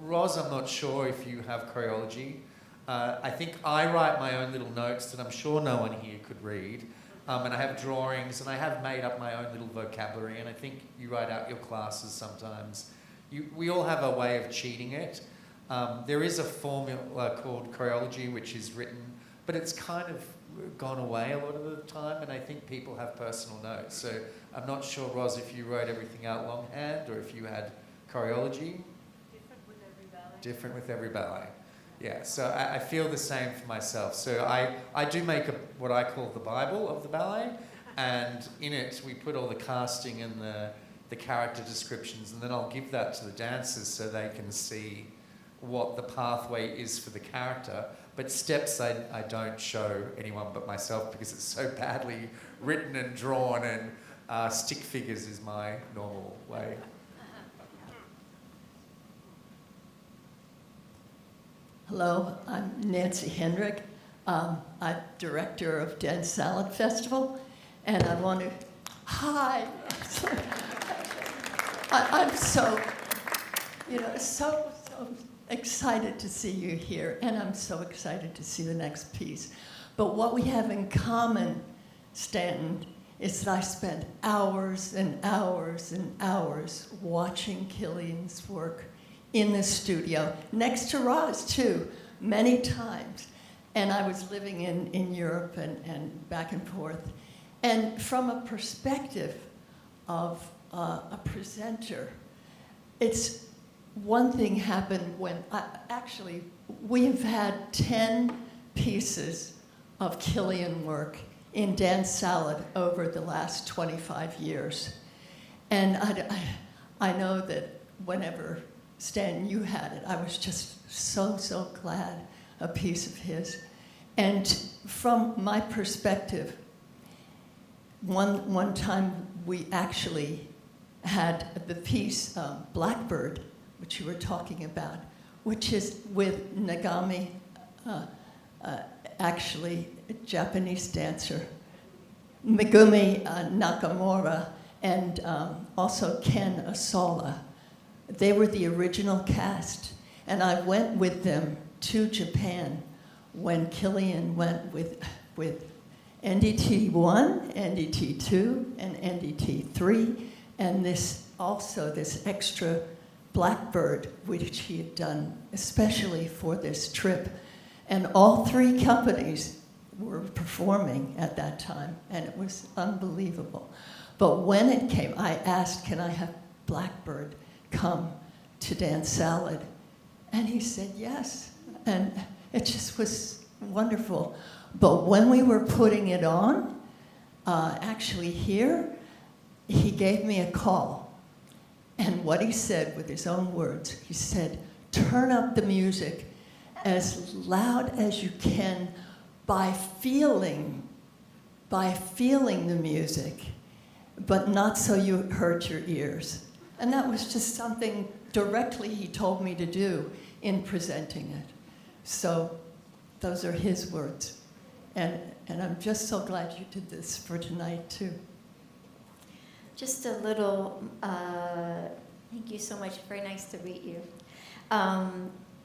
[SPEAKER 3] Roz, I'm not sure if you have choreology. I think I write my own little notes that I'm sure no one here could read. And I have drawings, and I have made up my own little vocabulary, and I think you write out your classes sometimes. We all have a way of cheating it. There is a formula called choreology, which is written, but it's kind of gone away a lot of the time, and I think people have personal notes. So I'm not sure, Roz, if you wrote everything out longhand or if you had choreology.
[SPEAKER 6] Different with every ballet.
[SPEAKER 3] Different with every ballet. Yeah, so I feel the same for myself. So I do make what I call the Bible of the ballet, and in it we put all the casting and the character descriptions, and then I'll give that to the dancers so they can see what the pathway is for the character. But steps I don't show anyone but myself, because it's so badly written and drawn, and stick figures is my normal way.
[SPEAKER 8] Hello, I'm Nancy Hendrick. I'm director of Dead Salad Festival, and I want to, hi. I'm so excited to see you here, and I'm so excited to see the next piece. But what we have in common, Stanton, is that I spent hours and hours and hours watching Kylián's work in the studio, next to Roz too, many times. And I was living in Europe and back and forth. And from a perspective of a presenter, it's one thing happened when, actually, we have had 10 pieces of Kylián work in Dance Salad over the last 25 years. And I know that whenever, Stan, you had it, I was just so glad a piece of his. And from my perspective, one time we actually had the piece Blackbird, which you were talking about, which is with Nagami, actually a Japanese dancer, Megumi Nakamura, and also Ken Asala. They were the original cast, and I went with them to Japan when Kylián went with NDT 1, NDT 2, and NDT 3, and this extra Blackbird, which he had done especially for this trip. And all three companies were performing at that time, and it was unbelievable. But when it came, I asked, can I have Blackbird come to dance Salad? And he said yes, and it just was wonderful. But when we were putting it on, actually here, he gave me a call. And what he said with his own words, he said, turn up the music as loud as you can by feeling the music, but not so you hurt your ears. And that was just something directly he told me to do in presenting it. So those are his words. And I'm just so glad you did this for tonight, too.
[SPEAKER 2] Just a little, thank you so much, very nice to meet you.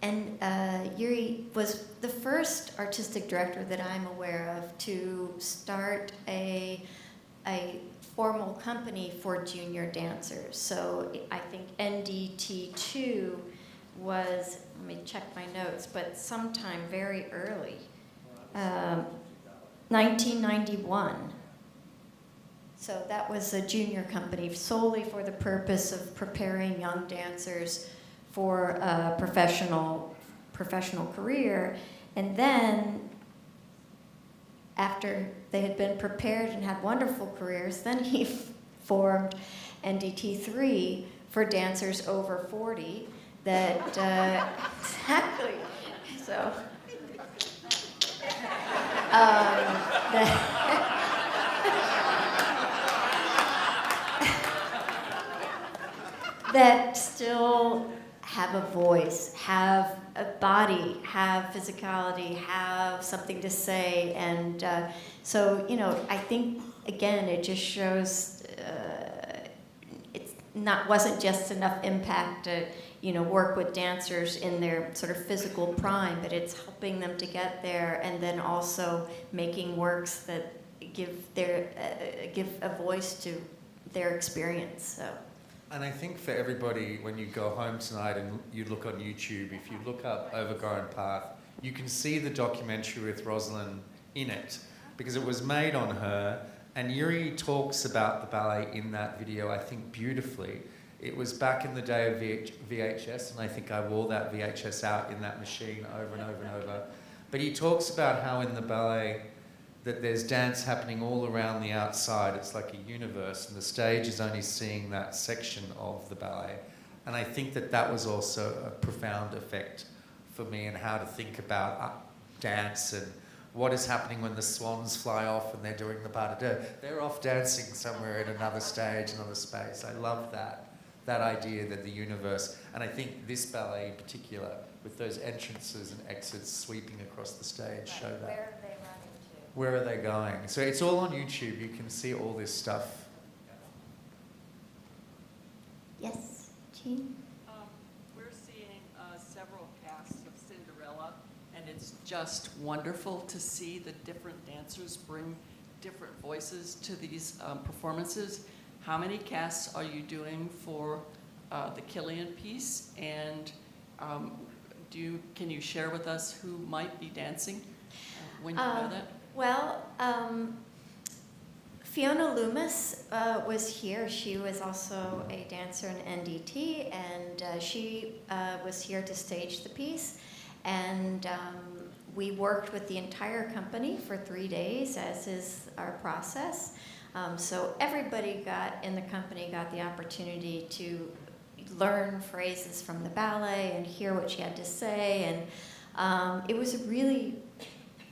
[SPEAKER 2] Jiri was the first artistic director that I'm aware of to start a formal company for junior dancers. So I think NDT2 was, let me check my notes, but sometime very early, 1991. So that was a junior company solely for the purpose of preparing young dancers for a professional career. And then after they had been prepared and had wonderful careers, then he formed NDT3 for dancers over 40 that, exactly, so, that still have a voice, have a body, have physicality, have something to say. And so, I think, again, it just shows wasn't just enough impact to, work with dancers in their sort of physical prime, but it's helping them to get there, and then also making works that give a voice to their experience. So.
[SPEAKER 3] And I think for everybody, when you go home tonight and you look on YouTube, if you look up Overgrown Path, you can see the documentary with Roslyn in it, because it was made on her, and Jiri talks about the ballet in that video, I think, beautifully. It was back in the day of VHS, and I think I wore that VHS out in that machine over and over and over. But he talks about how in the ballet that there's dance happening all around the outside. It's like a universe, and the stage is only seeing that section of the ballet. And I think that was also a profound effect for me in how to think about dance and what is happening when the swans fly off and they're doing the pas de deux. They're off dancing somewhere in another stage, another space. I love that idea that the universe, and I think this ballet in particular, with those entrances and exits sweeping across the stage, show that.
[SPEAKER 2] Where are they running to?
[SPEAKER 3] Where are they going? So it's all on YouTube. You can see all this stuff.
[SPEAKER 2] Yes, Jean?
[SPEAKER 9] We're seeing several casts of Cinderella, and it's just wonderful to see the different dancers bring different voices to these performances. How many casts are you doing for the Kylián piece? And can you share with us who might be dancing when you know that?
[SPEAKER 2] Well, Fiona Loomis was here. She was also a dancer in NDT, and she was here to stage the piece. And we worked with the entire company for 3 days, as is our process. So everybody in the company got the opportunity to learn phrases from the ballet and hear what she had to say. And it was really,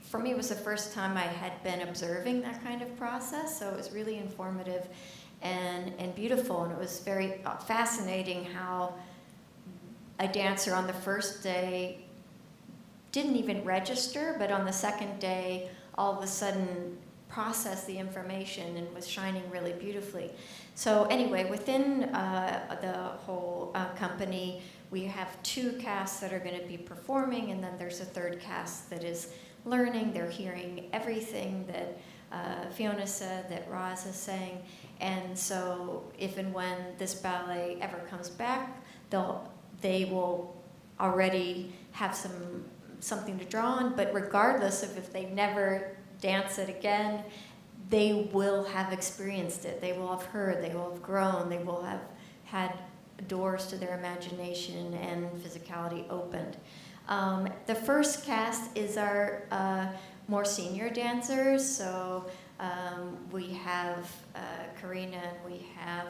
[SPEAKER 2] for me, it was the first time I had been observing that kind of process. So it was really informative and beautiful. And it was very fascinating how a dancer on the first day didn't even register, but on the second day, all of a sudden processed the information and was shining really beautifully. So anyway, within the whole company, we have 2 casts that are going to be performing, and then there's a 3rd cast that is learning. They're hearing everything that Fiona said, that Roz is saying. And so if and when this ballet ever comes back, they will already have something to draw on, but regardless of if they never dance it again, they will have experienced it. They will have heard, they will have grown, they will have had doors to their imagination and physicality opened. The first cast is our more senior dancers. So we have Karina, and we have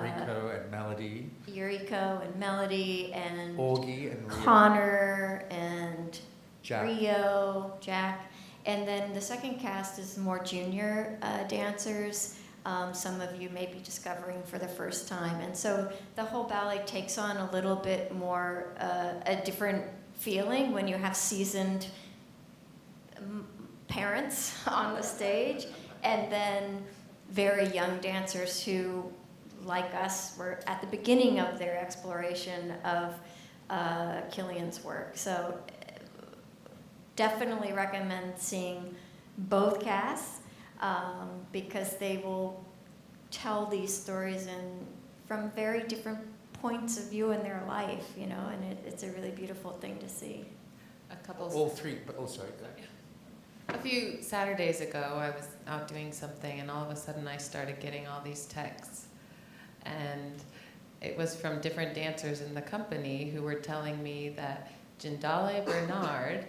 [SPEAKER 3] Rico and Melody.
[SPEAKER 2] Yuriko and Melody and
[SPEAKER 3] Augie and Rio.
[SPEAKER 2] Connor and
[SPEAKER 3] Jack.
[SPEAKER 2] Rio, Jack. And then the second cast is more junior dancers. Some of you may be discovering for the first time. And so the whole ballet takes on a little bit more a different feeling when you have seasoned parents on the stage, and then very young dancers who, like us, were at the beginning of their exploration of Kylián's work. So definitely recommend seeing both casts because they will tell these stories from very different points of view in their life, you know, and it's a really beautiful thing to see.
[SPEAKER 3] All 3, but also.
[SPEAKER 5] A few Saturdays ago, I was out doing something, and all of a sudden I started getting all these texts. And it was from different dancers in the company who were telling me that Jindale Bernard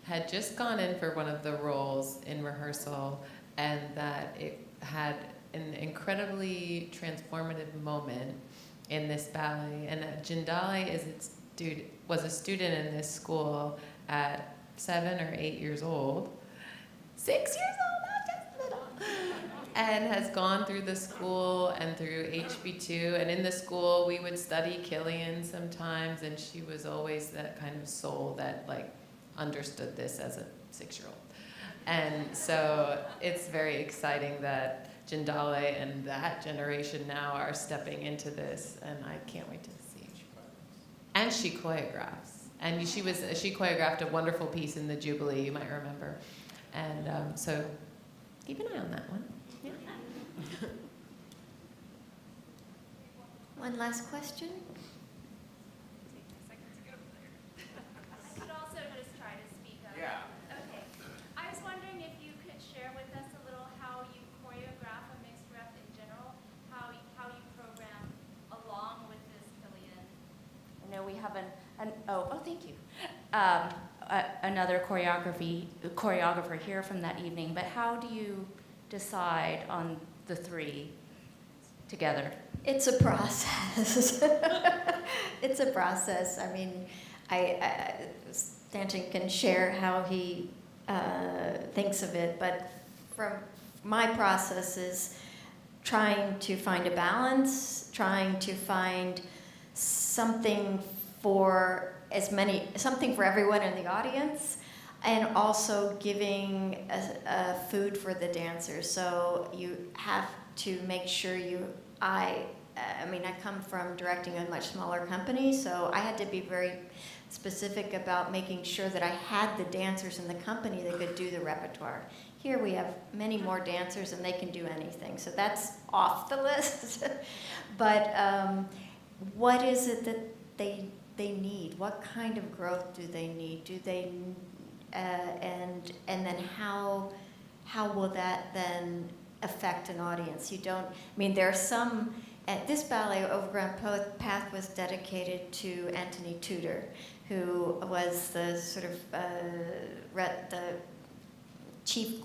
[SPEAKER 5] had just gone in for one of the roles in rehearsal, and that it had an incredibly transformative moment in this ballet. And that Jindale was a student in this school at 7 or 8 years old. 6 years old, not just little. And has gone through the school and through HB2. And in the school, we would study Kylián sometimes, and she was always that kind of soul that like understood this as a 6-year-old. And so it's very exciting that Jindale and that generation now are stepping into this, and I can't wait to see. And she choreographs. And she choreographed a wonderful piece in the Jubilee, you might remember. And so keep an eye on that one. Yeah.
[SPEAKER 2] One last question?
[SPEAKER 10] I could also just try to speak up. Yeah. Okay. I was wondering if you could share with us a little how you choreograph a mixed rep in general, how you program along with this Kylián.
[SPEAKER 11] I know we have thank you. Another choreographer here from that evening, but how do you decide on the 3 together?
[SPEAKER 2] It's a process. It's a process. I mean, Stanton can share how he thinks of it, but from my process is trying to find a balance, trying to find something for something for everyone in the audience, and also giving a food for the dancers. So you have to make sure I come from directing a much smaller company, so I had to be very specific about making sure that I had the dancers in the company that could do the repertoire. Here we have many more dancers and they can do anything, so that's off the list. But what is it that they need? What kind of growth do they need? Do they and then how will that then affect an audience? There are some. This ballet, Overgrown Path, was dedicated to Anthony Tudor, who was the sort of the chief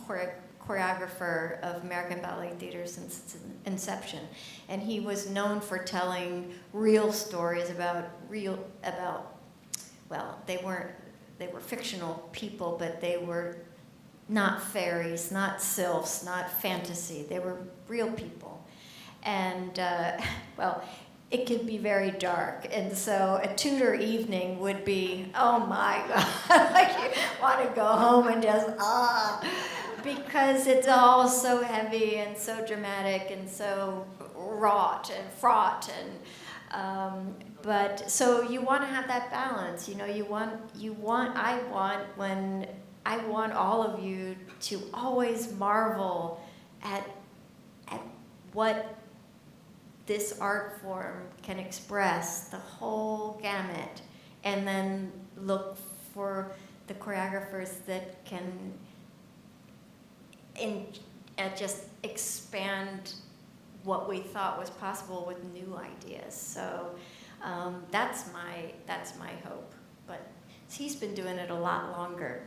[SPEAKER 2] choreographer of American Ballet Theater since its inception. And he was known for telling real stories about well, they were fictional people, but they were not fairies, not sylphs, not fantasy. They were real people. And, well, it could be very dark. And so a Tudor evening would be, oh my God, like you want to go home and just, because it's all so heavy and so dramatic and so wrought and fraught. And, but so you want to have that balance. You know, I want all of you to always marvel at what this art form can express, the whole gamut, and then look for the choreographers that can just expand what we thought was possible with new ideas. So that's my hope. But he's been doing it a lot longer.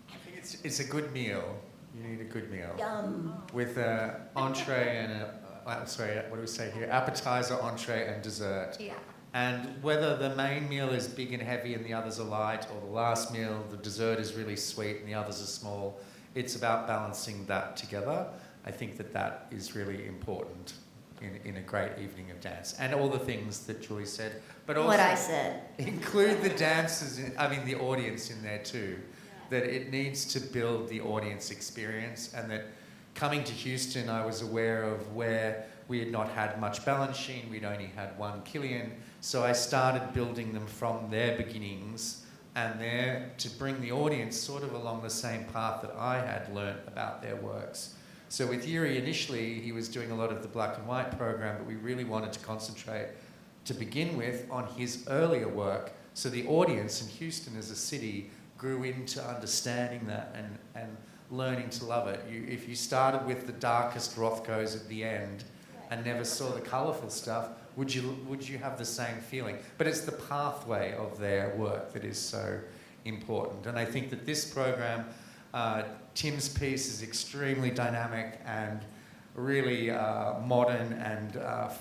[SPEAKER 3] I think it's a good meal. You need a good meal.
[SPEAKER 2] Yum.
[SPEAKER 3] With an entree and what do we say here? Appetizer, entree, and dessert.
[SPEAKER 2] Yeah.
[SPEAKER 3] And whether the main meal is big and heavy and the others are light, or the last meal, the dessert is really sweet and the others are small, it's about balancing that together. I think that is really important in a great evening of dance. And all the things that Julie said, but also
[SPEAKER 2] What I said.
[SPEAKER 3] include the dancers, the audience in there too. That it needs to build the audience experience, and that coming to Houston, I was aware of where we had not had much Balanchine, we'd only had one Kylián, so I started building them from their beginnings and there to bring the audience sort of along the same path that I had learnt about their works. So with Jiri, initially, he was doing a lot of the black and white program, but we really wanted to concentrate to begin with on his earlier work, so the audience in Houston as a city grew into understanding that and learning to love it. If you started with the darkest Rothkos at the end and never saw the colourful stuff, would you have the same feeling? But it's the pathway of their work that is so important. And I think that this program, Tim's piece is extremely dynamic and really modern and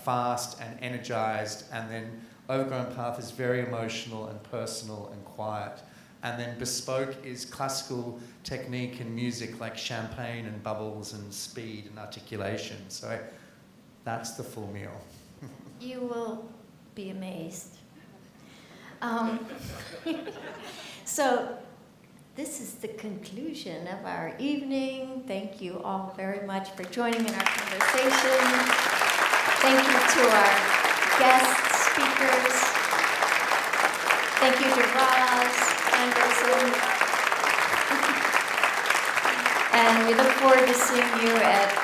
[SPEAKER 3] fast and energised. And then Overgrown Path is very emotional and personal and quiet. And then Bespoke is classical technique and music like champagne and bubbles and speed and articulation. So that's the full meal.
[SPEAKER 2] You will be amazed. So this is the conclusion of our evening. Thank you all very much for joining in our conversation. Thank you to our guest speakers. Thank you to Roz Anderson. And we look forward to seeing you at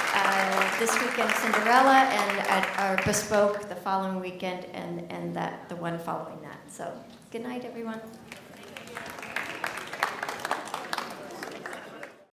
[SPEAKER 2] this weekend Cinderella and at our Bespoke the following weekend and the one following that. So good night, everyone.